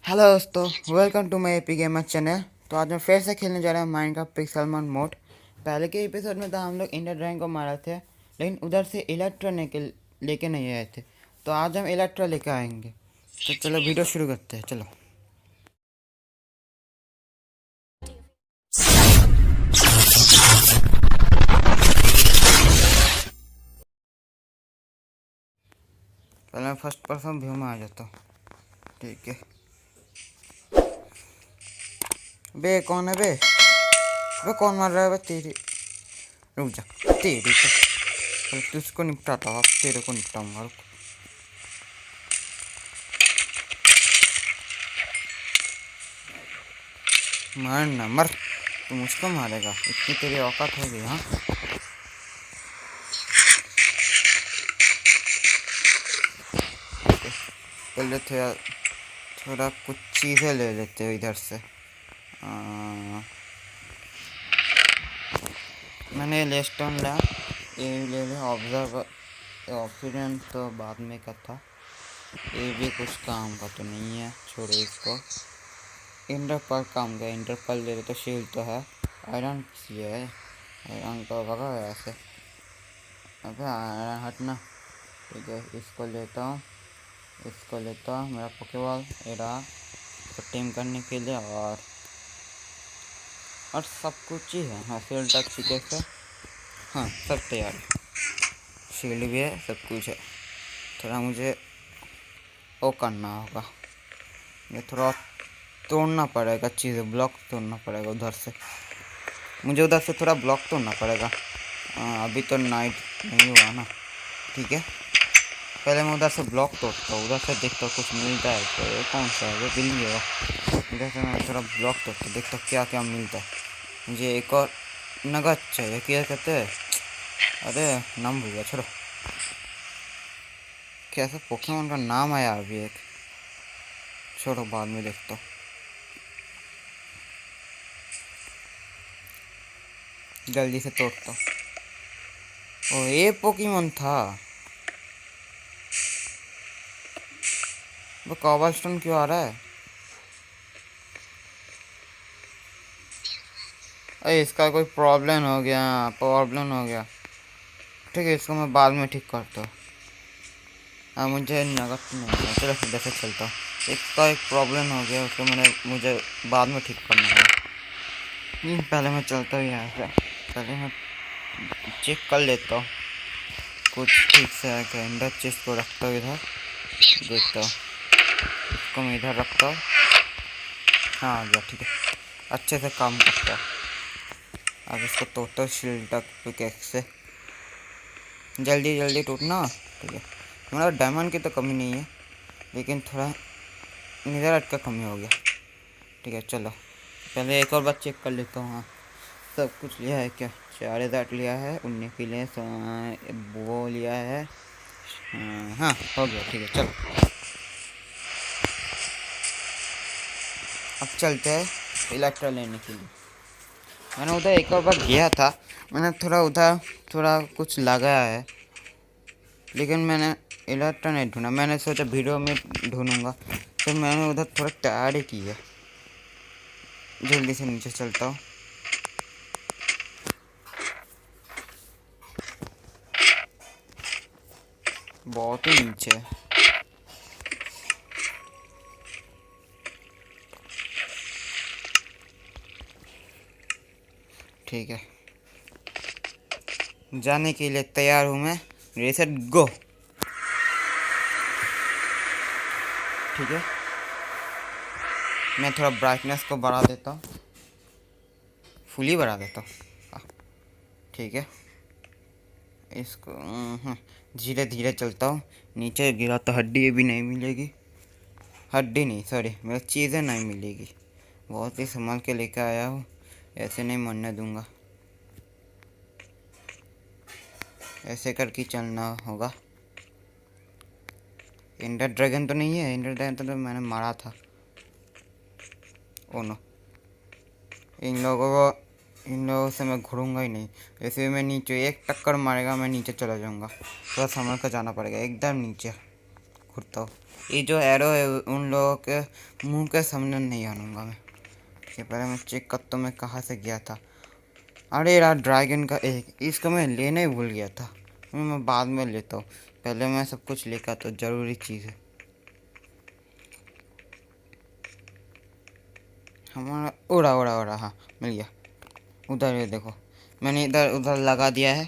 Hello दोस्तों, welcome to my AP gamer channel. तो आज मैं फिर से खेलने जा रहा हूँ माइनक्राफ्ट पिक्सेलमोन मोड। पहले के एपिसोड में तो हम लोग इंडर ड्रैगन को मारा थे, लेकिन उधर से इलेक्ट्रो लेके नहीं आए थे। तो आज हम इलेक्ट्रो लेके आएंगे। तो चलो वीडियो शुरू करते हैं। चलो पहले मैं फर्स्ट पर्सन व्यू में आ जाता हूँ। ठीक है। बे कौन है बे? कौन मार रहा है बे? तेरी रुक जा, तेरी तो पहले तुझको निपटाता हूँ, अब तेरे को निपटाऊंगा। रुक, मर ना मर, तू मुझको मारेगा? इतनी तेरी औकात होगी? हाँ, पहले थोड़ा कुछ चीज़ें ले लेते हो इधर से। मैंने लेस्टोन लिया, ये ले लिया। ऑब्जर्वर ऑप्शन तो बाद में का था, ये भी कुछ काम का तो नहीं है, छोड़ो इसको। इंटर पर काम का, इंटर पर ले ले तो शील्ड तो है। आयरन ये है, आयरन को भगा ऐसे। अबे आयरन हटना। ठीक है, इसको लेता हूँ, इसको लेता हूँ। मेरा पोकेबॉल एरा को टीम करने के लिए और सब कुछ ही है। हाँ, शील्ड तक सीखे से, हाँ सब तैयार है। शील्ड भी है, सब कुछ है। थोड़ा मुझे वो करना होगा, ये थोड़ा तोड़ना पड़ेगा चीज़ें, ब्लॉक तोड़ना पड़ेगा उधर से। मुझे उधर से थोड़ा ब्लॉक तोड़ना पड़ेगा। अभी तो नाइट नहीं हुआ ना। ठीक है, पहले मैं उधर से ब्लॉक तोड़ता हूँ, उधर से देखता हूँ कुछ मिलता है। तो ये कौन सा है? वो बिल्ली है। इधर से मैं थोड़ा ब्लॉक तोड़ता, देखता हूँ क्या क्या मिलता है। मुझे एक और नगद चाहिए, क्या कहते हैं? अरे नाम भूल गया, छोड़ो। कैसे पोकेमोन का नाम आया अभी एक, छोड़ो बाद में देखता हूँ। जल्दी से तोड़ता हूँ। ओ ये पोकेमोन था। वो कॉबलस्टोन क्यों आ रहा है? अरे इसका कोई प्रॉब्लम हो गया। ठीक है, इसको मैं बाद में ठीक करता हूँ। हाँ, मुझे नगद नहीं है। चलो इधर से चलता हूँ। इसका एक प्रॉब्लम हो गया, उसको मुझे बाद में ठीक करना है। पहले मैं चलता हूँ यहाँ से। पहले मैं चेक कर लेता हूँ कुछ ठीक से है क्या। इंडर चेस्ट को रखता हूँ इधर, देखता हूँ। इसको मैं इधर रखता हूँ। हाँ आ गया, ठीक है, अच्छे से काम करता है। अब इसको तोड़ता हूँ शील्ड तक पिकैक्स से। जल्दी जल्दी टूटना। ठीक है, हमारा डायमंड की तो कमी नहीं है, लेकिन थोड़ा नीदरराइट का कमी हो गया। ठीक है, चलो पहले एक और बार चेक कर लेता हूँ। हाँ, सब कुछ लिया है क्या? 4000 लिया है, उड़ने के लिए वो लिया है। हाँ हो गया, ठीक है चलो। अब चलते हैं इलेक्ट्रा लेने के लिए। मैंने उधर एक और बार गया था, मैंने थोड़ा कुछ लगाया है, लेकिन मैंने इलेक्ट्रा नहीं ढूंढा। मैंने सोचा वीडियो में ढूंढूंगा, तो मैंने उधर थोड़ा तैयारी की है। जल्दी से नीचे चलता हूँ। बहुत ही नीचे है। ठीक है, जाने के लिए तैयार हूँ मैं। Ready set go. ठीक है, मैं थोड़ा ब्राइटनेस को बढ़ा देता हूँ, फुली बढ़ा देता हूँ। ठीक है, इसको धीरे धीरे चलता हूँ। नीचे गिरा तो हड्डी भी नहीं मिलेगी, हड्डी नहीं सॉरी, मेरी चीज़ें नहीं मिलेगी। बहुत ही संभाल के लेकर आया हूँ, ऐसे नहीं मरने दूंगा। ऐसे करके चलना होगा। इंडर ड्रैगन तो नहीं है? इंडर ड्रैगन तो मैंने मारा था। ओ नो, इन लोगों से मैं घुरूंगा ही नहीं। वैसे मैं नीचे एक टक्कर मारेगा, मैं नीचे चला जाऊंगा। थोड़ा संभल कर जाना पड़ेगा, एकदम नीचे घुरता हूँ। ये जो एरो है उन लोगों के मुंह के सामने नहीं आऊँगा मैं। ठीक है, पहले मैं चेक करता हूँ मैं कहाँ से गया था। अरे यार ड्रैगन का एक इसको मैं लेने ही भूल गया था। मैं बाद में लेता हूँ, पहले मैं सब कुछ लेकर तो ज़रूरी चीज़ है हमारा। उड़ा उड़ा उड़ा, हाँ मिल गया। उधर ये देखो, मैंने इधर उधर लगा दिया है,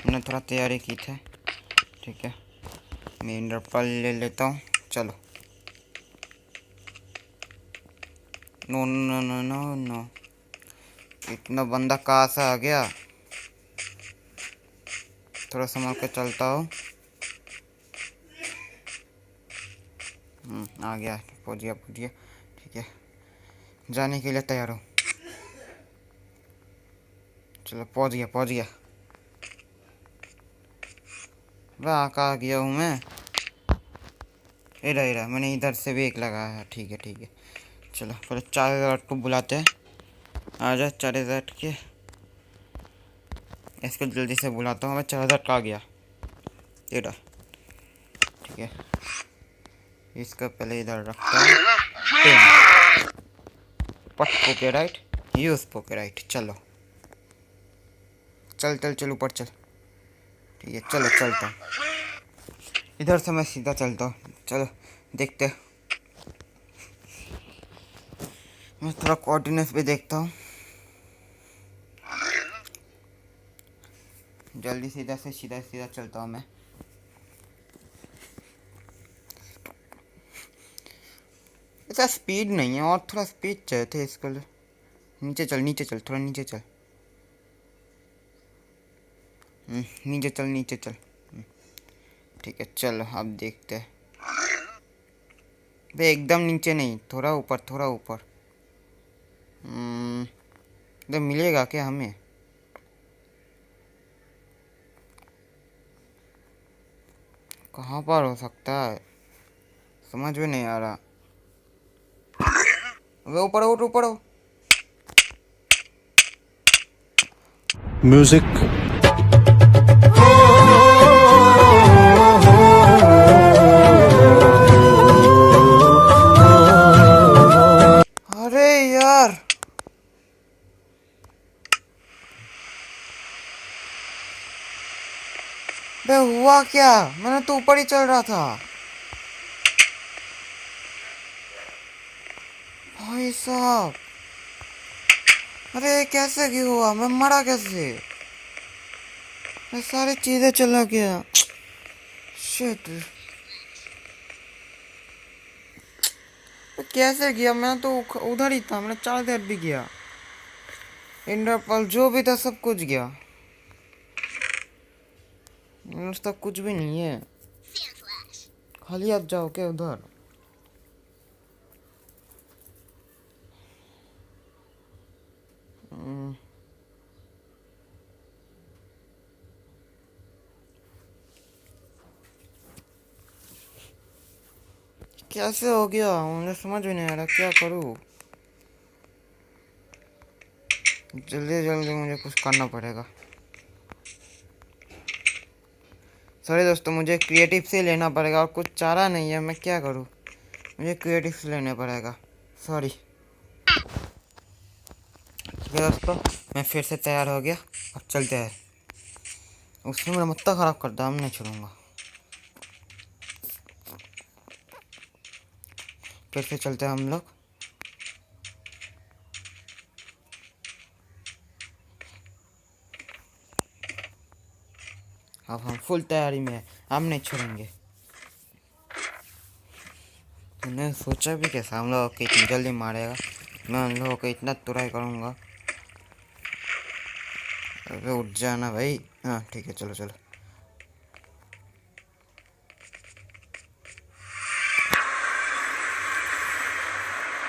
मैंने थोड़ा तैयारी की थी। ठीक है, मैं इंडरपल ले लेता हूँ। चलो, no no no no no, इतना बंदा कहाँ से आ गया। थोड़ा संभाल के चलता हूँ। आ गया, पहुँच गया पहुँच गया। ठीक है, जाने के लिए तैयार हो। चलो पहुँच गया पहुँच गया। वाह कहाँ गया हूँ मैं। इधर इधर मैंने इधर से भी एक लगाया है। ठीक है ठीक है, चलो पहले 4000 को बुलाते हैं। आ जा 4000 के, इसको जल्दी से बुलाता हूँ मैं। 4000 का आ गया इधर। ठीक है, इसका पहले इधर रखता हूँ। पट पोके राइट, यूज पोके राइट। चलो चल चल चल ऊपर चल। ठीक है चलो चलता हूँ, इधर से मैं सीधा चलता हूँ। चलो देखते, मैं थोड़ा कोऑर्डिनेट्स भी देखता हूँ। जल्दी सीधा से सीधा सीधा चलता हूँ मैं। ऐसा स्पीड नहीं है, और थोड़ा स्पीड चाहिए थे इसको। नीचे चल नीचे चल, थोड़ा नीचे चल। नीचे चल नीचे चल। ठीक है चलो अब देखते हैं। बे एकदम नीचे नहीं, थोड़ा ऊपर थोड़ा ऊपर। तो मिलेगा क्या हमें। कहाँ पर हो सकता है, समझ में नहीं आ रहा। वे ऊपर हो ऊपर हो। म्यूजिक। अरे यार बे हुआ क्या, मैंने तो ऊपर ही चल रहा था भाई साहब। अरे कैसे क्यों हुआ, मैं मरा कैसे। मैं सारी चीजें चला गया। शिट, कैसे गया, मैं तो उधर ही था, मैंने 4000 भी गया। इंटरपल जो भी था सब कुछ गया, उसका कुछ भी नहीं है। खाली आप जाओ क्या उधर। कैसे हो गया मुझे समझ में नहीं आ रहा, क्या करूँ। जल्दी जल्दी मुझे कुछ करना पड़ेगा। सॉरी दोस्तों, मुझे क्रिएटिव से लेना पड़ेगा और कुछ चारा नहीं है, मैं क्या करूँ। मुझे क्रिएटिव से लेने पड़ेगा, सॉरी। ठीक है दोस्तों, मैं फिर से तैयार हो गया, अब चलते हैं। उसने मेरा मत्ता ख़राब कर दिया, हम नहीं छोड़ूंगा। फिर से चलते हैं हम लोग। अब हम फुल तैयारी में हैं, हम नहीं छोड़ेंगे। मैंने सोचा भी कैसा हम लोग को इतनी जल्दी मारेगा। मैं उन लोगों को इतना तुराई करूँगा। अरे उठ जाना भाई। हाँ ठीक है चलो चलो।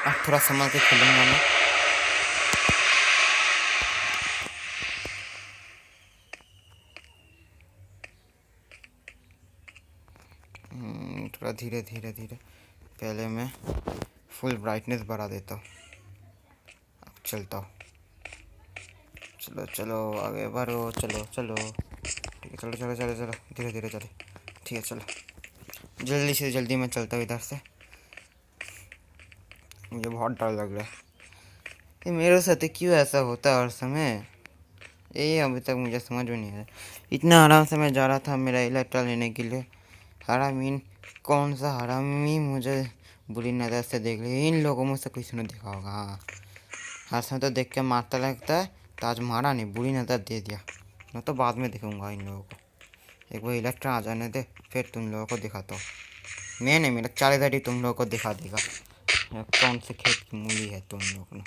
अब थोड़ा संभल के खेलूंगा मैं। थोड़ा धीरे धीरे धीरे, पहले मैं फुल ब्राइटनेस बढ़ा देता हूँ। अब चलता हूँ। चलो चलो आगे बढ़ो, चलो चलो। ठीक है चलो चलो चलो चलो, धीरे धीरे चलो। ठीक है चलो। जल्दी से जल्दी मैं चलता हूँ इधर से, मुझे बहुत डर लग रहा है। ये मेरे साथ क्यों ऐसा होता है हर समय, ये अभी तक मुझे समझ में नहीं आया। इतना आराम से मैं जा रहा था मेरा इलेक्ट्रा लेने के लिए, हरामीन कौन सा हरामी मुझे बुरी नज़र से देख लिया। इन लोगों में से किसी ने देखा होगा। हाँ, हर समय तो देख के मारता लगता है, तो आज मारा नहीं, बुरी नज़र दे दिया। मैं तो बाद में दिखाऊंगा इन लोगों को, एक बार इलेक्ट्रा आ जाने दे, फिर तुम लोगों को दिखाता हूँ। मैं नहीं, मेरा 4 ही तुम लोगों को दिखा देगा कौन से खेत की मूली है तुम लोगों ने।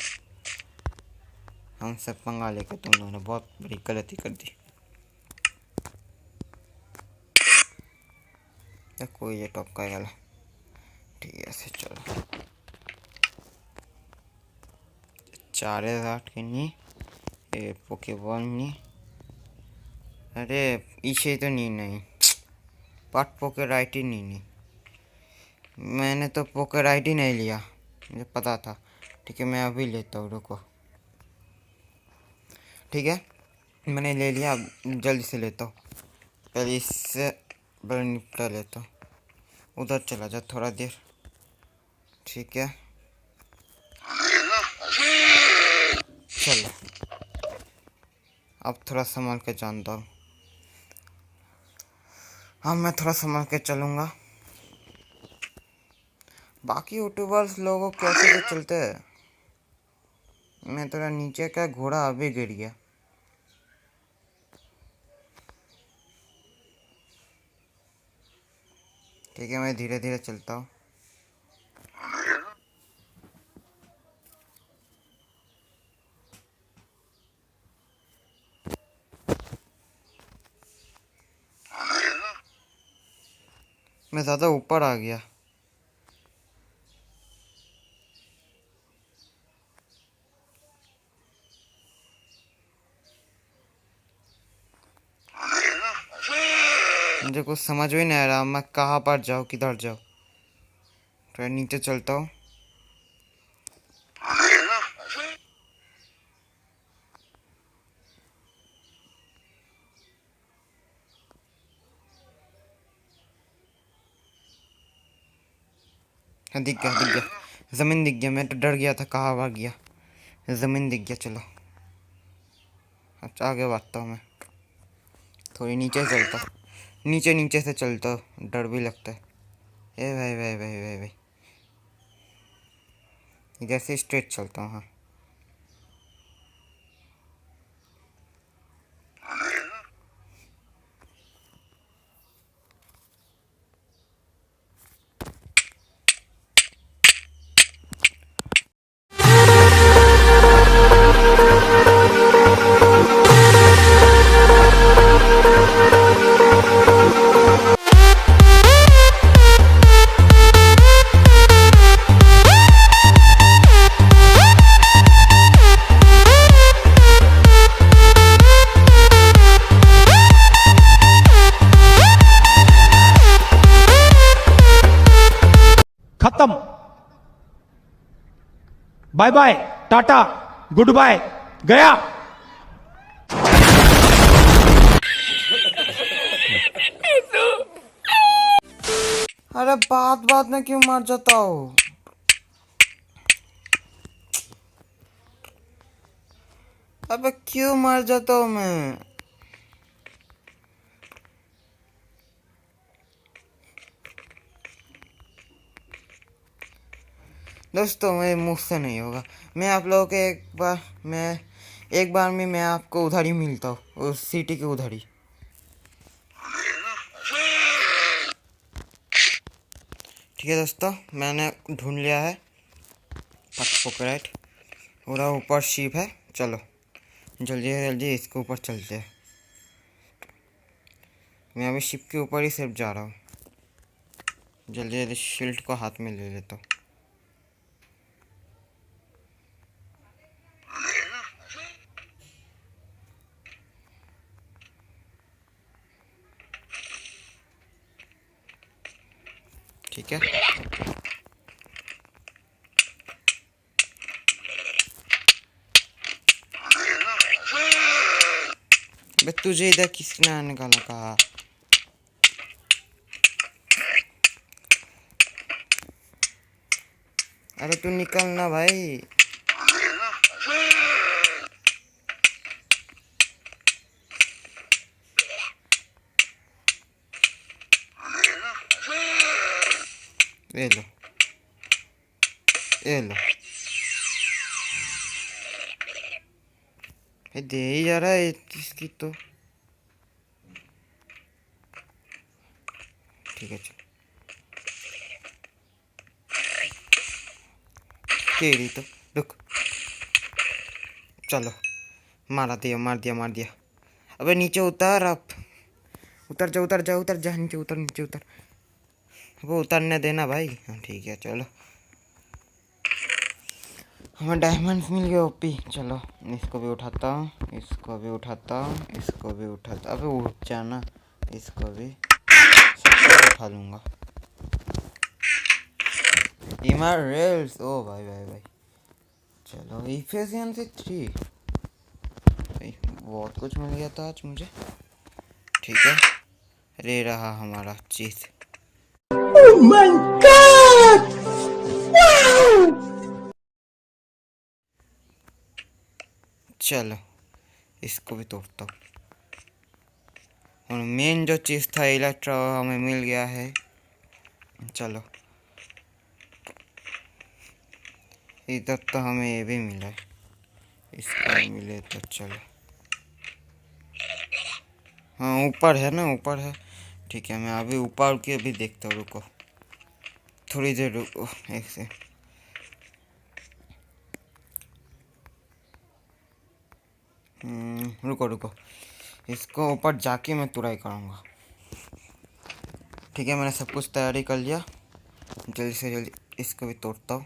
हमसे पंगा लेकर तुम लोगों ने बहुत बड़ी गलती कर दी। कोई ये टॉप गला ठीक है से चलो 4,000 की नहीं ये पोकेबॉल नहीं, अरे इसे तो नहीं पार्ट पोकर आईटी नहीं, मैंने तो पोकर आईटी नहीं लिया, मुझे पता था। ठीक है मैं अभी लेता हूँ, रुको। ठीक है मैंने ले लिया, अब जल्दी से लेता हूँ, पहले इससे बड़ा निपटा लेता हूँ। उधर चला जा थोड़ा देर, ठीक है चलो अब थोड़ा संभाल के जानता हूँ। हाँ मैं थोड़ा संभाल के चलूँगा। बाकी यूट्यूबर्स लोगों कैसे तो चलते हैं, मैं थोड़ा नीचे का घोड़ा अभी गिर गया। ठीक है मैं धीरे धीरे चलता हूँ। मैं ज़्यादा ऊपर आ गया। मुझे कुछ समझ में नहीं आ रहा मैं कहाँ पर जाऊँ, किधर जाऊँ। थोड़ा नीचे चलता हूँ। हाँ दिख गया ज़मीन दिख गया, मैं तो डर गया था कहाँ भाग गया। ज़मीन दिख गया, चलो अच्छा आगे बढ़ता हूँ। मैं थोड़ी नीचे चलता हूँ, नीचे से चलता हूँ, डर भी लगता है। ए भाई इधर से स्ट्रेट चलता हूँ। हाँ खत्म, bye bye, tata, good bye, गया। अरे बात में क्यों मर जाता हूँ। अबे क्यों मर जाता हूँ मैं। दोस्तों मैं मुझसे नहीं होगा, मैं आप लोगों के एक बार में मैं आपको उधर ही मिलता हूँ, उस सिटी के उधर ही। ठीक है दोस्तों मैंने ढूंढ लिया है पॉकेट, पूरा ऊपर शिप है। चलो जल्दी इसके ऊपर चलते हैं। मैं अभी शिप के ऊपर ही सिर्फ जा रहा हूँ, जल्दी शील्ड को हाथ में ले लेता हूँ। ठीक है बे तुझे इधर किसने आने का कहा। अरे तू निकल ना भाई। ये लो, ये लो। दे ही जा रहा है इसकी तो। ठीक है चल। तेरी तो रुक। चलो, मार दिया मार दिया मार दिया। अबे नीचे उतर अब। उतर जा उतर जा उतर जा, नीचे उतर नीचे उतर। वो उतरने देना भाई। हाँ ठीक है चलो। हमें डायमंड्स मिल गए ओपी। चलो इसको भी उठाता हूँ, इसको भी उठाता हूँ, इसको भी उठाता। अबे उठ जाना। इसको भी सबको उठा लूँगा। इमरल्स, ओ भाई भाई भाई। चलो इफिशिएंसी 3 भाई, बहुत कुछ मिल गया था आज मुझे। ठीक है, रे रहा हमारा चीज। Oh my God! चलो इसको भी तोड़ता हूँ। और मेन जो चीज़ था इलेक्ट्रो हमें मिल गया है। चलो इधर तो हमें ये भी मिला है, इसको नहीं मिले तो चलो। हाँ ऊपर है ना, ऊपर है। ठीक है मैं अभी ऊपर के भी देखता हूँ, रुको थोड़ी देर रुको एक से। रुको रुको, इसको ऊपर जाके मैं तुड़ाई करूँगा। ठीक है मैंने सब कुछ तैयारी कर लिया। जल्दी से जल्दी इसको भी तोड़ता हूँ।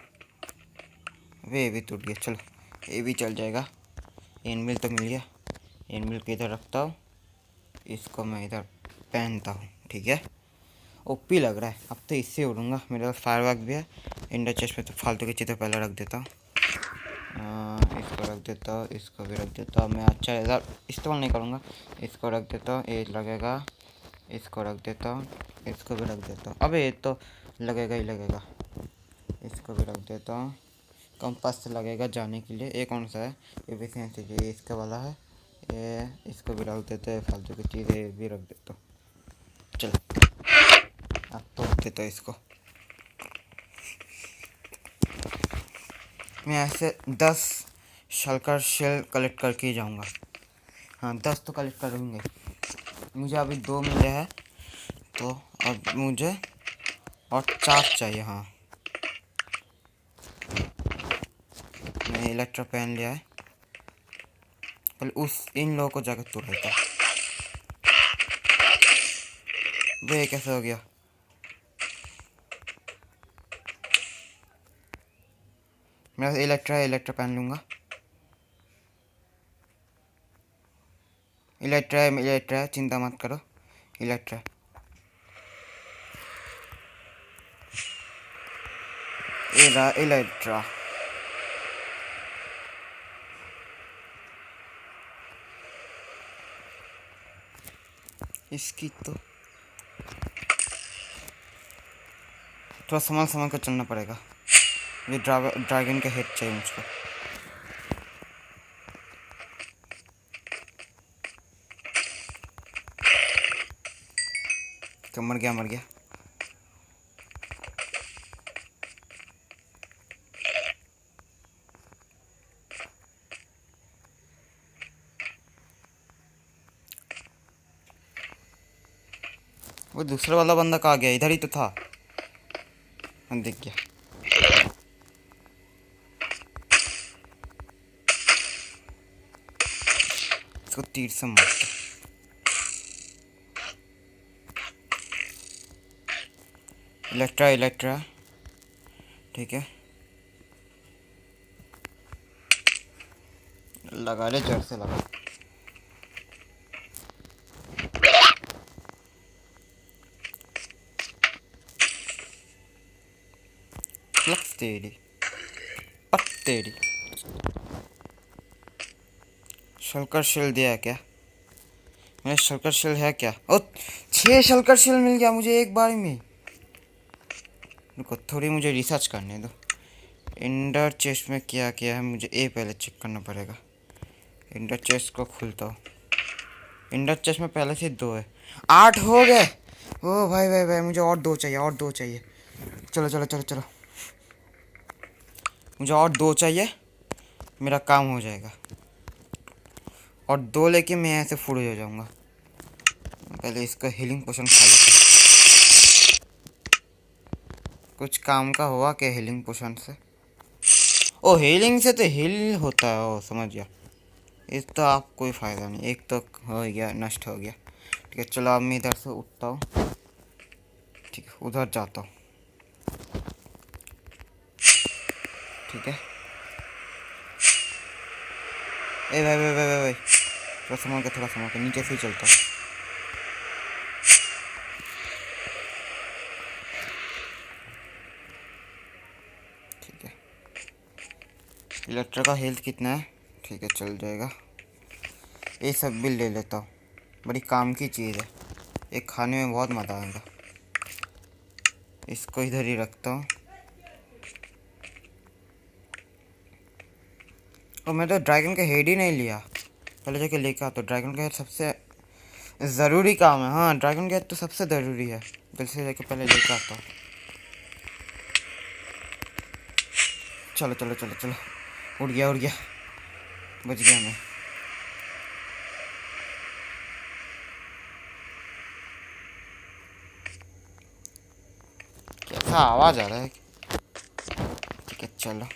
वे भी टूट गया, चलो ये भी चल जाएगा। एनमिल तो मिल गया। एनमिल को इधर रखता हूँ, इसको मैं इधर पहनता हूँ। ठीक है ओपी लग रहा है। अब तो इससे उड़ूंगा। मेरे पास फायरवर्क भी है। इंडर चेस्ट में तो फालतू की चीज़ें पहले रख देता हूँ। इसको रख देता हूँ, इसको भी रख देता हूँ। मैं अच्छा इधर इस्तेमाल नहीं करूँगा। इसको रख देता हूँ, ये लगेगा। इसको रख देता हूँ, इसको भी रख देता हूँ। अबे ये तो लगेगा ही लगेगा। इसको भी रख देता हूँ। कंपास लगेगा जाने के लिए। ये कौन सा है? ये भी सेंस ये इसका वाला है। ये इसको भी रख देते हैं। फालतू की चीज़ें भी रख देता हूँ। चलो अब तोड़ देता हूँ इसको। मैं ऐसे 10 शल्कर शेल कलेक्ट करके ही जाऊँगा। हाँ 10 तो कलेक्ट करूँगे। मुझे अभी 2 मिले हैं, तो अब मुझे और 4 चाहिए। हाँ मैं इलेक्ट्रो पहन लिया है। पहले इन लोगों को जाकर तोड़ लेता हूँ। वे कैसे हो गया? मैं इलेक्ट्रा पहन लूँगा। इलेक्ट्रा चिंता मत करो। इलेक्ट्रा इलेक्ट्रा इसकी तो थोड़ा संभाल कर चलना पड़ेगा। ये ड्रैगन का हेड चाहिए मुझको। तो मर गया। वो दूसरा वाला बंदा कहाँ गया? इधर ही तो था। दिख गया। इसको तीर से मारता। इलेक्ट्रा ठीक है लगा ले, जड़ से लगा। तेरी तेरी शल्कर शेल दिया क्या? मेरा शल्कर शेल है क्या? ओ 6 शल्कर शेल मिल गया मुझे एक बार में। रुको थोड़ी मुझे रिसर्च करने दो। इंडर चेस्ट में क्या किया है मुझे ये पहले चेक करना पड़ेगा। इंडर चेस्ट को खुलता हूँ। इंडर चेस्ट में पहले से 2 है, 8 हो गए। ओ भाई भाई भाई, मुझे और 2 चाहिए, और 2 चाहिए। चलो चलो चलो चलो, मुझे और 2 चाहिए, मेरा काम हो जाएगा। और 2 लेके मैं ऐसे फुल हो जाऊंगा। पहले इसका हीलिंग पोशन खा लेते हैं। कुछ काम का हुआ क्या हीलिंग पोशन से? ओ हीलिंग से तो हील होता है, ओ समझ गया। इस तो आप कोई फ़ायदा नहीं, एक तो हो गया, नष्ट हो गया। ठीक है चलो, अब मैं इधर से उठता हूँ। ठीक है उधर जाता हूँ। ठीक है ए भाई भाई भाई भाई भाई, थोड़ा संभाल के नीचे से ही चलता हूँ। ठीक है, इलेक्ट्रा का हेल्थ कितना है? ठीक है चल जाएगा। ये सब भी ले लेता हूँ, बड़ी काम की चीज़ है, ये खाने में बहुत मज़ा आएगा। इसको इधर ही रखता हूँ। और मैं तो ड्रैगन का हेड ही नहीं लिया, पहले जाके लेके आता हूँ। ड्रैगन का हेड सबसे ज़रूरी काम है। हाँ ड्रैगन का हेड तो सबसे ज़रूरी है, जल्दी से जाके पहले लेके आता हूँ। चलो चलो चलो चलो, उड़ गया उड़ गया, बच गया मैं। कैसा आवाज़ आ रहा है? ठीक है चलो,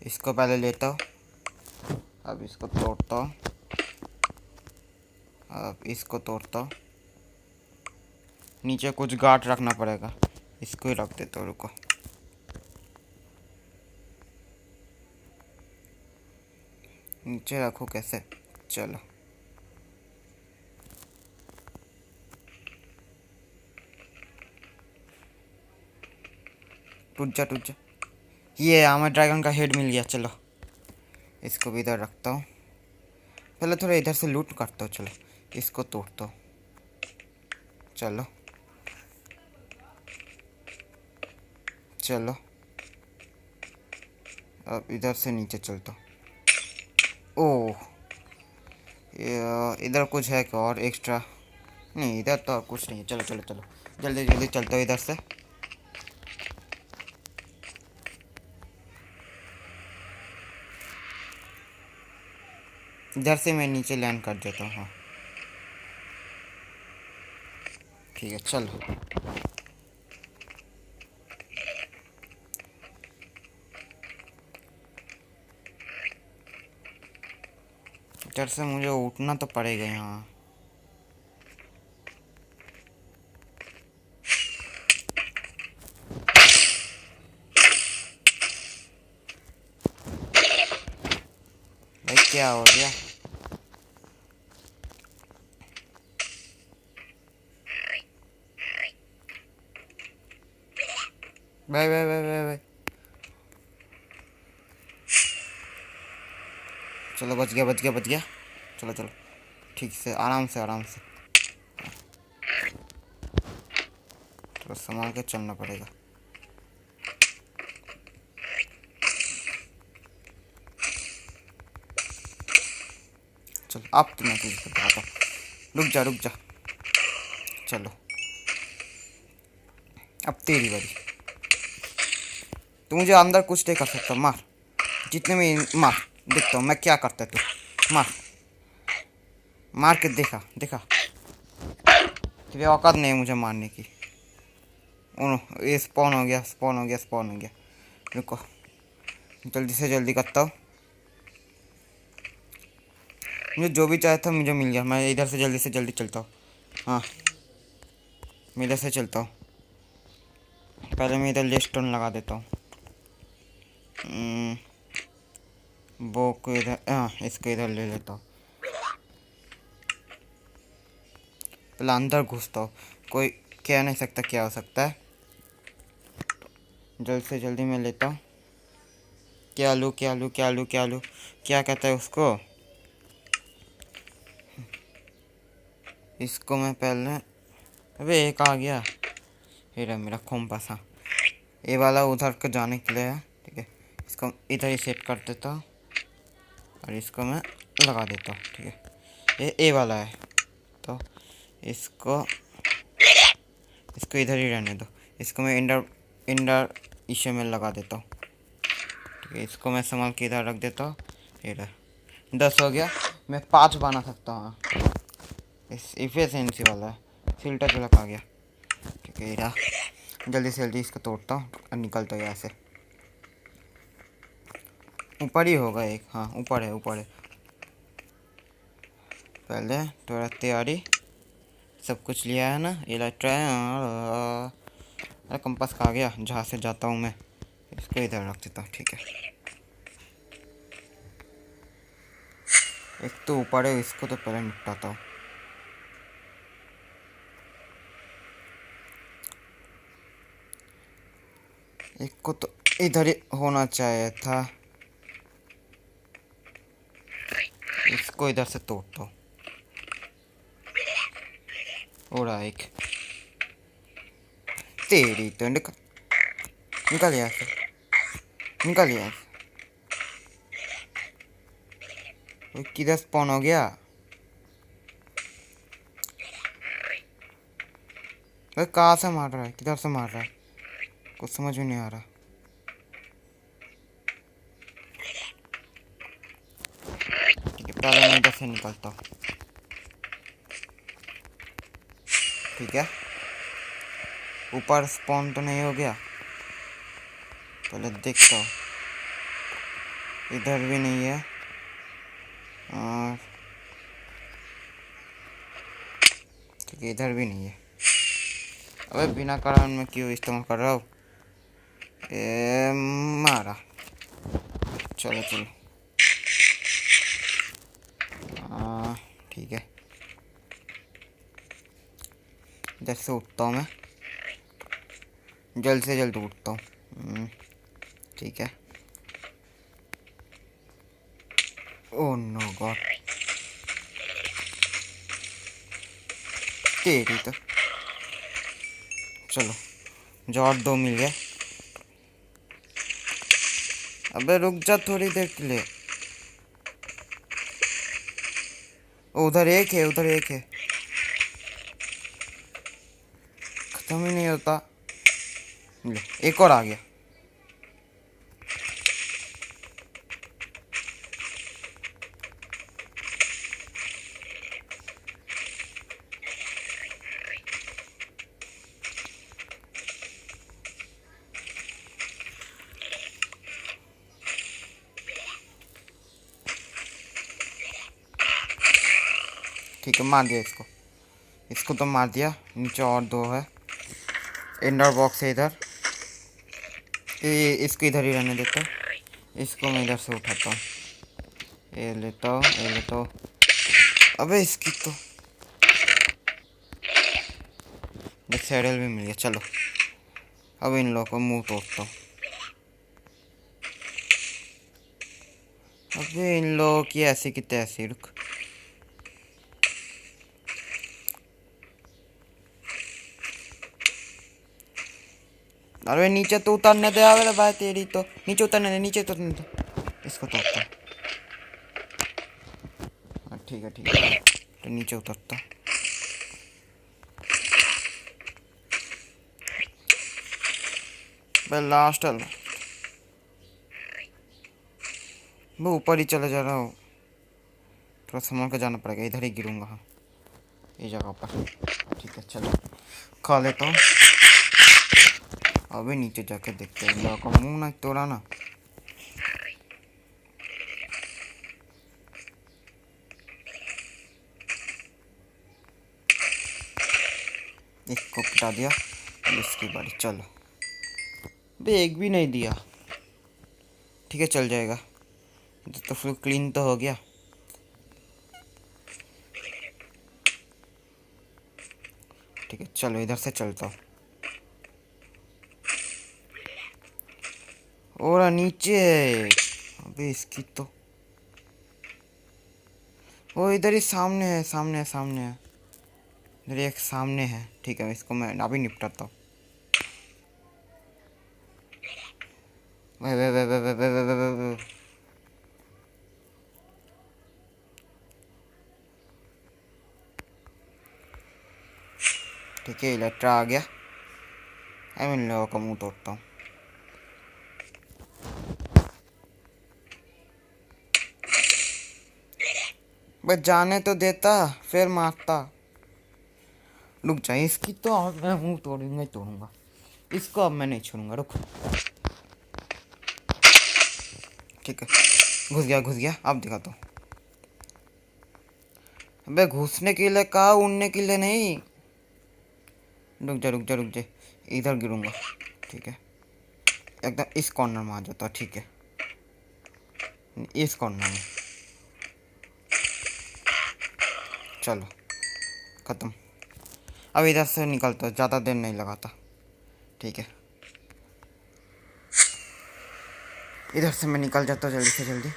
इसको पहले लेता हूँ। अब इसको तोड़ता हूँ, अब इसको तोड़ता हूँ। नीचे कुछ गांठ रखना पड़ेगा, इसको ही रख देता हूँ। रुको, नीचे रखो कैसे? चलो टूट जा टूट जा। ये हमें ड्रैगन का हेड मिल गया। चलो इसको भी इधर रखता हूँ। पहले थोड़ा इधर से लूट करता हूँ। चलो इसको तोड़ता हूँ। चलो चलो, अब इधर से नीचे चलता हूँ। ओह, इधर कुछ है क्या और एक्स्ट्रा? नहीं इधर तो और कुछ नहीं है। चलो चलो चलो, जल्दी जल्दी चलता हूँ इधर से। इधर से मैं नीचे लैंड कर देता हूँ। हाँ ठीक है चलो। इधर से मुझे उठना तो पड़ेगा यहाँ। भाई क्या हो गया? भाई भाई भाई भाई भाई, चलो बच गया बच गया बच गया। चलो चलो, ठीक से आराम से आराम से, थोड़ा संभाल के चलना पड़ेगा। चलो अब तो मैं तुझे बताता हूँ। रुक जा। चलो अब तेरी बारी। तू मुझे अंदर कुछ नहीं कर सकता, मार जितने में मार। देखता हूँ मैं क्या करता है तू। मार मार के देखा देखा, तेरी औकात नहीं है मुझे मारने की। ये स्पॉन हो गया स्पॉन हो गया स्पॉन हो गया। रुको जल्दी से जल्दी करता हूँ। मुझे जो भी चाहे था मुझे मिल गया। मैं इधर से जल्दी चलता हूँ। हाँ मैं इधर से चलता हूँ। पहले मैं इधर लेस्टोन लगा देता हूँ। वो को इधर, हाँ इसको इधर ले लेता हूँ। पहले अंदर घुसता हूँ, कोई कह नहीं सकता क्या हो सकता है। जल्द से जल्दी मैं लेता हूँ। क्या लूँ क्या लूँ क्या लूँ क्या लूँ, क्या कहता है उसको? इसको मैं पहले, अबे एक आ गया। ये रहा मेरा कॉम्पास। हाँ ये वाला उधर के जाने के लिए है, ठीक है। इसको इधर ही सेट कर देता हूँ और इसको मैं लगा देता हूँ, ठीक है। ये ए वाला है तो इसको इधर ही रहने दो। इसको मैं इंडर इशे में लगा देता हूँ, ठीक है। इसको मैं संभाल के इधर रख देता हूँ। इधर 10 हो गया। मैं 5 बना सकता हूँ। इस इफिशिएंसी वाला है, फिल्टर चलक आ गया, ठीक है। इधर जल्दी इसको तोड़ता हूँ और निकलता हूँ यहाँ से। ऊपर ही होगा एक, हाँ ऊपर है। पहले थोड़ा तैयारी, सब कुछ लिया है ना। अरे कंपास खा गया जहाँ से जाता हूँ मैं। इसको इधर रख देता हूँ, ठीक है। एक तो ऊपर है, इसको तो पहले निपटाता हूँ। एक को तो इधर ही होना चाहिए था। इसको इधर से तोड़ता हूँ। हो रहा एक, तेरी तो निकल यहाँ से। वो किधर स्पॉन हो गया? भाई कहाँ से मार रहा है, किधर से मार रहा है, कुछ समझ में नहीं आ रहा। ठीक है, पहले मैं इधर से निकलता हूँ, ठीक है। ऊपर स्पॉन तो नहीं हो गया, पहले देखता हूँ। इधर भी नहीं है और ठीक है, इधर भी नहीं है। अबे बिना कारण में क्यों इस्तेमाल कर रहा हूँ? मारा। चलो ठीक है। इधर से उठता हूँ मैं, जल्द से जल्द उठता हूँ, ठीक है। ओह नो गॉड, तेरी तो। चलो जो और 2 मिल गए। अबे रुक जा थोड़ी देर के लिए। उधर एक है, खत्म ही नहीं होता। ले, एक और आ गया। ठीक है, मार दिया इसको तो मार दिया। नीचे और 2 है। इंडोर बॉक्स है इधर, ये इसको इधर ही रहने देता हूँ। इसको मैं इधर से उठाता हूँ, ये लेता हूँ। अबे इसकी तो सैडल भी मिल गया। चलो अब इन लोगों को मुंह तोड़ता हूँ। अबे इन लोगों की ऐसी की तैसी। रुक, अरे नीचे तो उतरने दे। अबे भाई तेरी तो नीचे उतरने दे। इसको तोड़ता हूँ। ठीक है तो नीचे उतरता। भाई लास्ट मैं ऊपर ही चले जा रहा हूँ। थोड़ा संभाल के जाना पड़ेगा, इधर ही गिरूंगा। हाँ, ये जगह पर, ठीक है। चलो खा लेता हूँ। अभी नीचे जाके देखते हैं। लोगों का मुंह ना तोड़ा ना। इसको पिटा दिया, इसकी बारी। चलो बे एक भी नहीं दिया, ठीक है चल जाएगा। तो फुल क्लीन तो हो गया। ठीक है चलो इधर से चलता हूँ। और नीचे अबे इसकी तो वो इधर ही सामने है। इधर एक सामने है, ठीक है। इसको मैं अभी निपटाता हूँ। वे ठीक है, इलेक्ट्रा आ गया। अब इन लोगों का मुंह तोड़ता हूँ। बस जाने तो देता, फिर मारता। रुक जा, इसकी तो अब मैं मुंह तोड़ूंगा ही तोड़ूंगा। इसको अब मैं नहीं छोड़ूंगा, रुक। ठीक है, घुस गया। अब दिखाता हूँ। अबे घुसने के लिए कहा, उड़ने के लिए नहीं। रुक जा। इधर गिरूंगा, ठीक है। एकदम इस कॉर्नर में आ जाता, ठीक है। इस कॉर्नर में। चलो खत्म। अब इधर से निकलता, ज़्यादा देर नहीं लगाता, ठीक है। इधर से मैं निकल जाता जल्दी से जल्दी।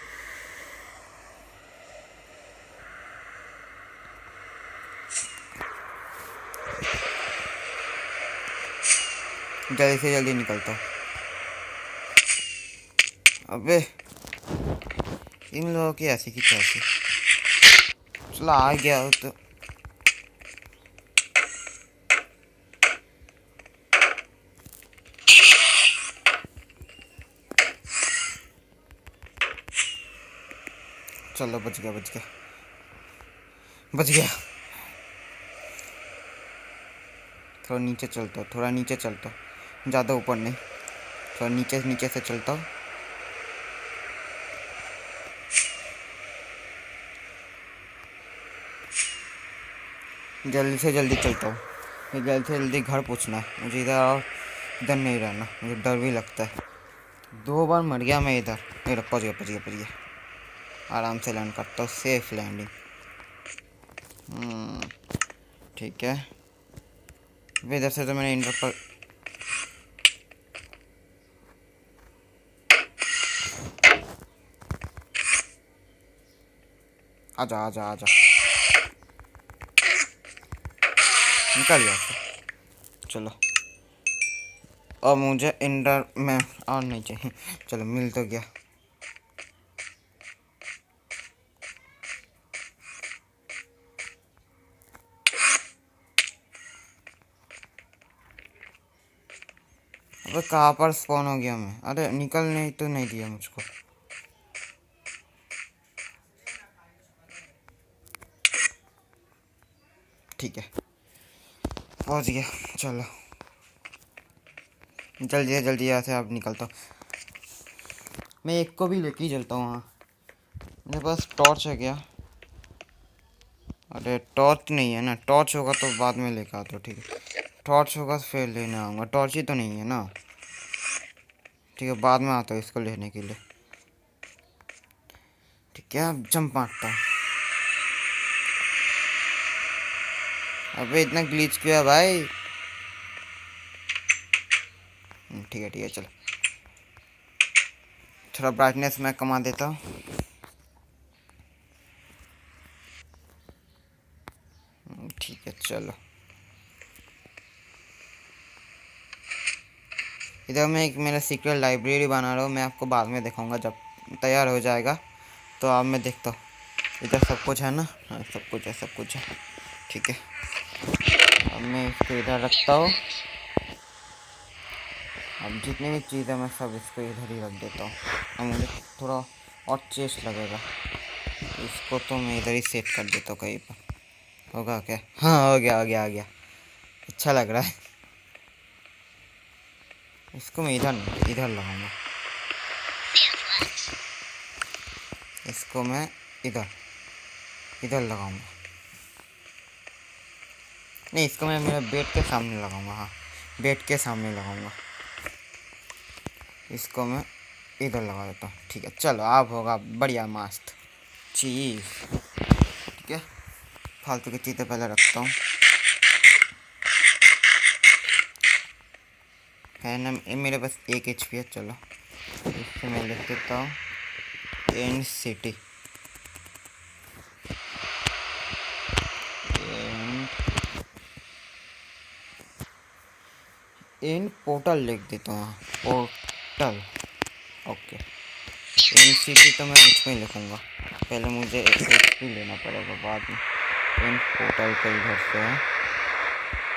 जल्दी से जल्दी निकलता हूँ। अबे इन लोगों की ऐसी की तैसी। चलो आ गया हो तो। चलो बच गया। थोड़ा नीचे चलता हूँ, ज़्यादा ऊपर नहीं, थोड़ा नीचे से चलता हूँ। जल्दी से जल्दी चलता हूँ। जल्दी से जल्दी घर पहुँचना है मुझे। इधर नहीं रहना, मुझे डर भी लगता है। 2 बार मर गया मैं इधर। मेरा पहुँच गया। आराम से लैंड करता हूँ, सेफ लैंडिंग। ठीक है। इधर से तो मैंने इंटर पर आजा। निकल गया। चलो और मुझे इंडर में और नहीं चाहिए। चलो मिल तो गया। अबे कहाँ पर स्पॉन हो गया मैं? अरे निकलने तो नहीं दिया मुझको। ठीक है, पहुँच गया। चलो जल्दी यहाँ से अब निकलता हूँ। मैं एक को भी लेके ही चलता हूँ वहाँ। मेरे पास टॉर्च है क्या? अरे टॉर्च नहीं है ना। टॉर्च होगा तो बाद में लेकर आता हूँ, ठीक है। टॉर्च होगा तो फिर लेने आऊँगा। टॉर्च ही तो नहीं है ना, ठीक है। बाद में आता हूँ इसको लेने के लिए, ठीक है। अब जंप मारता हूँ। अबे इतना ग्लिच क्यों है भाई? ठीक है चलो। थोड़ा ब्राइटनेस मैं कमा देता हूँ। ठीक है चलो। इधर मैं एक मेरा सीक्रेट लाइब्रेरी बना रहा हूँ। मैं आपको बाद में दिखाऊंगा जब तैयार हो जाएगा। तो अब मैं देखता हूँ। इधर सब कुछ है ना? हाँ सब कुछ है, ठीक है। अब मैं इसको इधर रखता हूँ। अब जितनी भी चीज़ें मैं सब इसको इधर ही रख देता हूँ। अब मुझे थोड़ा और चेस्ट लगेगा। इसको तो मैं इधर ही सेट कर देता हूँ कहीं पर। होगा क्या? हाँ हो गया। अच्छा लग रहा है। इसको मैं इधर लगाऊंगा। इसको मैं इधर लगाऊंगा। नहीं, इसको मैं मेरे बेड के सामने लगाऊंगा। हाँ बेड के सामने लगाऊंगा। इसको मैं इधर लगा देता हूँ, ठीक है। चलो अब होगा बढ़िया मस्त चीज़, ठीक है। फालतू की चीज़ें पहले रखता हूँ, है ना। मेरे पास 1 HP है। चलो इससे मैं लिख देता हूँ एंड सिटी। इन पोर्टल लिख देता हूँ। पोर्टल ओके, एनसीटी तो मैं इसमें ही लिखूँगा। पहले मुझे एचपी लेना पड़ेगा बाद में। इन पोर्टल का इधर से है,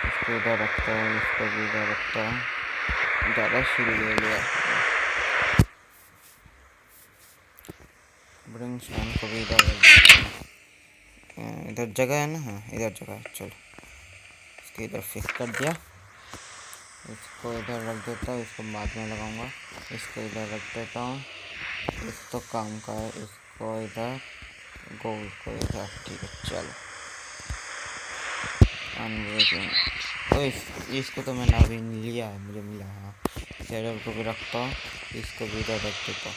इसको इधर रखता हूँ, इसको भी इधर रखता हूँ। ज़्यादा शील्ड ले लिया। ब्रिंग स्टोन को भी इधर रख देता हूँ। इधर जगह है ना, हाँ इधर जगह है। चलो इसको इधर फिक्स कर दिया। इसको इधर रख देता हूँ, इसको बाद में लगाऊंगा। इसको इधर रख देता हूँ, इसको काम का है। इसको इधर, गोल्ड को इधर। ठीक है चलो। अनब्रेकिंग, तो इसको तो मैंने अभी लिया है, मुझे मिला। हाँ, शेडर को भी रखता हूँ, इसको भी इधर रख देता हूँ।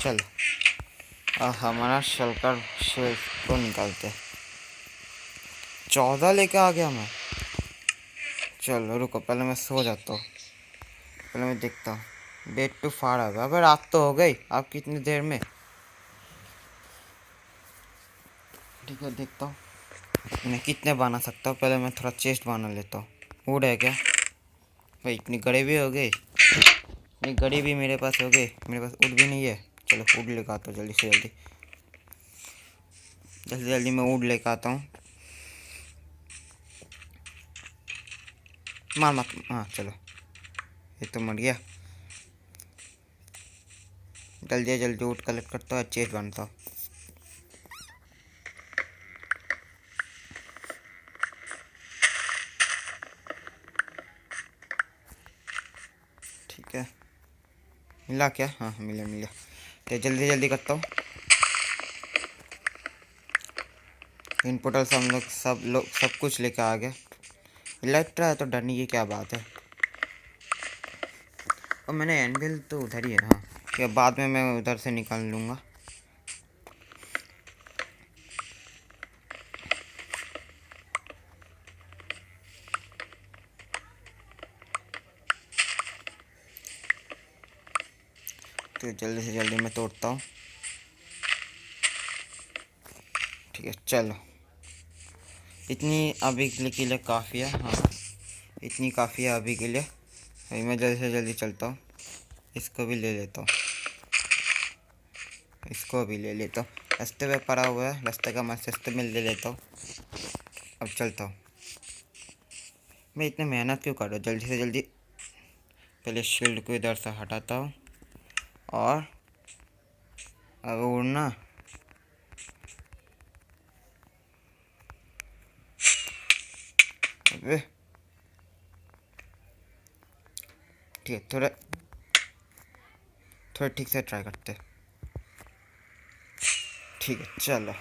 चलो हमारा शलकर शेल्फ को निकालते। 14 लेके आ गया मैं। चलो रुको, पहले मैं सो जाता हूँ, पहले मैं देखता हूँ। बेड टू फार आ गया। अबे रात तो हो गई, आप कितनी देर में। ठीक है देखता हूँ मैं कितने बना सकता हूँ। पहले मैं थोड़ा चेस्ट बना लेता हूँ। वुड है क्या भाई? इतनी गड़ी भी हो गई, इतनी गड़ी भी मेरे पास हो गई। मेरे पास वुड भी नहीं है। चलो वुड लेकर आता हूँ जल्दी से जल्दी, जल्दी जल्दी मैं वुड लेकर आता हूँ। मार मत, हाँ चलो ये तो मर गया। जल्दी जल्दी वुड कलेक्ट करता हूँ, चेस्ट बनता हूँ। ठीक है, मिला क्या? हाँ मिला मिला। तो जल्दी जल्दी करता हूँ। इनपुटल से हम लोग सब कुछ लेकर आ गए। इलेक्ट्रा है तो डरने की क्या बात है। और मैंने एनविल तो उधर ही है। हाँ या बाद में मैं उधर से निकाल लूँगा। तो जल्दी से जल्दी मैं तोड़ता हूँ। ठीक है चलो, इतनी अभी के लिए काफ़ी है। हाँ इतनी काफ़ी है अभी के लिए। अभी मैं जल्दी से जल्दी चलता हूँ। इसको भी ले लेता हूँ, इसको भी ले लेता हूँ। रास्ते पे पड़ा हुआ है, रास्ते का मैं सस्ते में ले लेता हूँ। अब चलता हूँ। मैं इतनी मेहनत क्यों कर रहा हूँ? जल्दी से जल्दी पहले शील्ड को इधर से हटाता हूँ। और अब उड़ना, अबे ठीक है, थोड़ा थोड़ा ठीक से ट्राई करते। ठीक है चलो,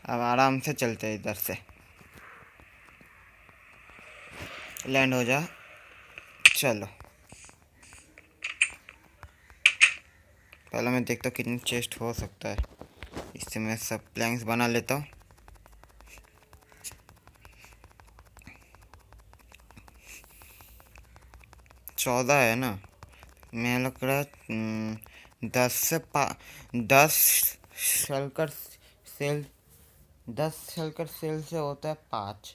अब आराम से चलते हैं। इधर से लैंड हो जा। चलो पहले मैं देखता हूँ कितनी चेस्ट हो सकता है। इससे मैं सब प्लैंक्स बना लेता हूँ। चौदह है ना, मैं लग रहा है 10 शलकर सेल, 10 शलकर सेल से होता है 5,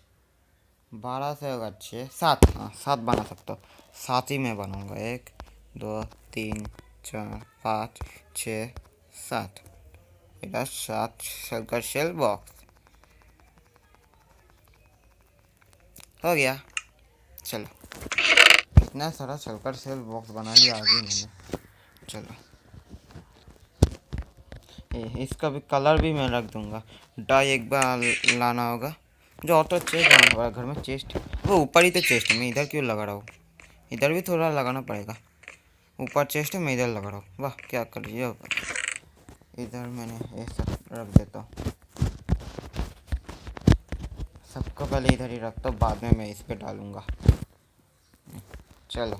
12 से होगा 6, 7। हाँ 7 बना सकता हूँ। 7 ही मैं बनाऊँगा। 1 2 3 4 5 6 7। मेरा 7 शलकर शेल बॉक्स हो गया। चलो इतना सारा शलकर सेल बॉक्स बना लिया आगे मैंने। चलो इसका भी कलर भी मैं रख दूंगा। डाई एक बार लाना होगा। जो ऑटो चेस्ट बनाना होगा घर में। चेस्ट वो ऊपर ही तो चेस्ट है, मैं इधर क्यों लगा रहा हूँ? इधर भी थोड़ा लगाना पड़ेगा। ऊपर चेस्ट है, मैं इधर लगा रहा हूँ। वाह क्या कर रही है। इधर मैंने ये सब रख देता हूँ। सबको पहले इधर ही रखता हूँ, बाद में मैं इस पर डालूँगा। चलो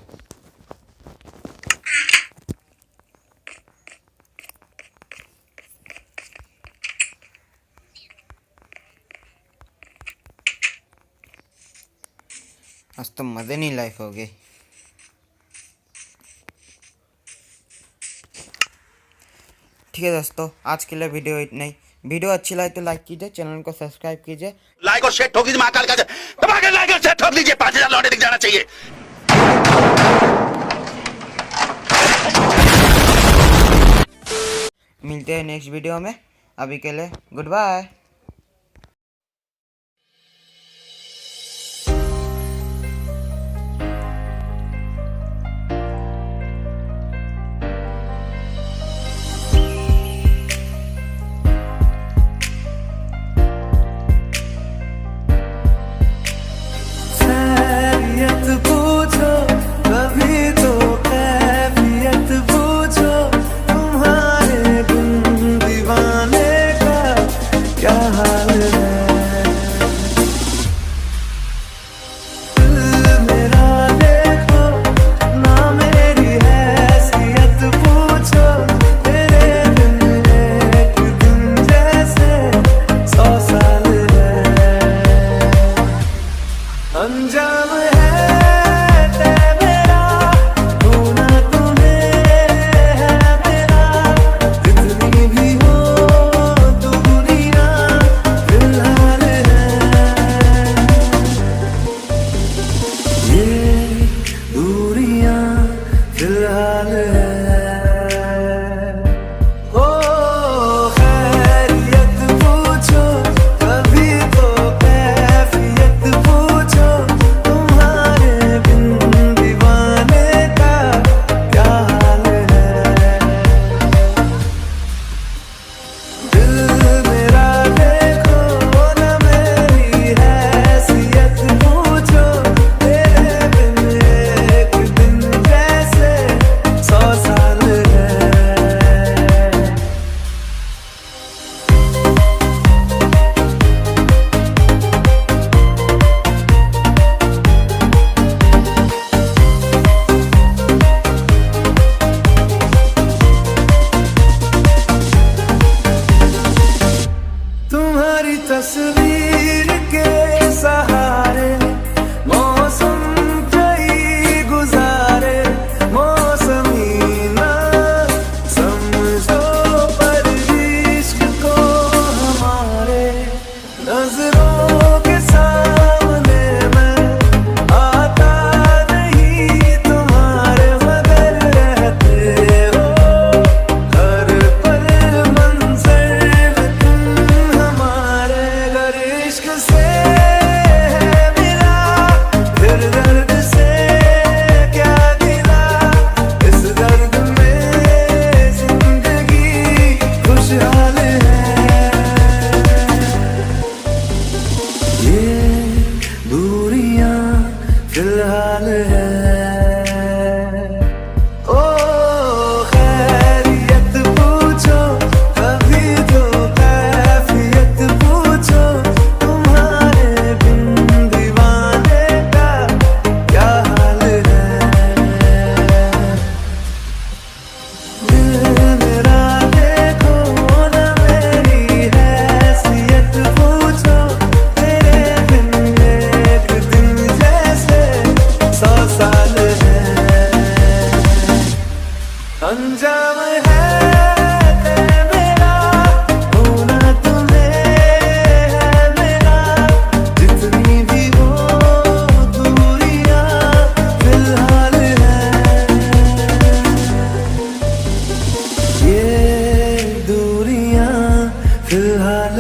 आज तो मज़े नहीं लाइफ हो गई। ठीक है दोस्तों, आज के लिए वीडियो इतना ही। वीडियो अच्छी लगे तो लाइक कीजिए, चैनल को सब्सक्राइब कीजिए। लाइक और शेयर ठोक दीजिए, महाकाल का दबा के लाइक और शेयर ठोक दीजिए, 5000 लौटे दिख जाना चाहिए। मिलते हैं नेक्स्ट वीडियो में, अभी के लिए गुड बाय। पूछो कभी तो कैफियत पूछो, तुम्हारे बिन दीवाने का क्या हाल है। दिल मेरा देखो ना, मेरी हैसियत पूछो, तेरे बिन एक दिन जैसे 100 साल है। अंजाम फिलहाल है। ओ खैरियत पूछो कभी तो कैफियत पूछो, तुम्हारे बिन दीवाने का क्या हाल है। दिल मेरा देखो ना, मेरी हैसियत पूछो, तेरे बिन एक दिन जैसे 100 साल है। तुम्हारी तस्वीर के सहारे मौसम कई गुजारे, मौसमी ना समझो पर इश्क को हमारे। नजरों के सामने मैं आता नहीं तुम्हारे, मगर रहते हो हर पल मंजर में तुम हमारे। अगर इश्क से मिला फिर दर्द से क्या गिला, इस दर्द में जिंदगी खुशहाल है। ये दूरियां फिलहाल है। ओ खैरियत पूछो कभी तो कैफियत पूछो, तुम्हारे बिन दीवाने का क्या हाल है। दिल मेरा देखो ना, मेरी हैसियत पूछो, तेरे बिन एक दिन जैसे 100 साल है। अंजाम है मेरा होना, तुम्हें है मेरा, जितनी भी हो दूरियां फिलहाल है। ये दूरियां फिलहाल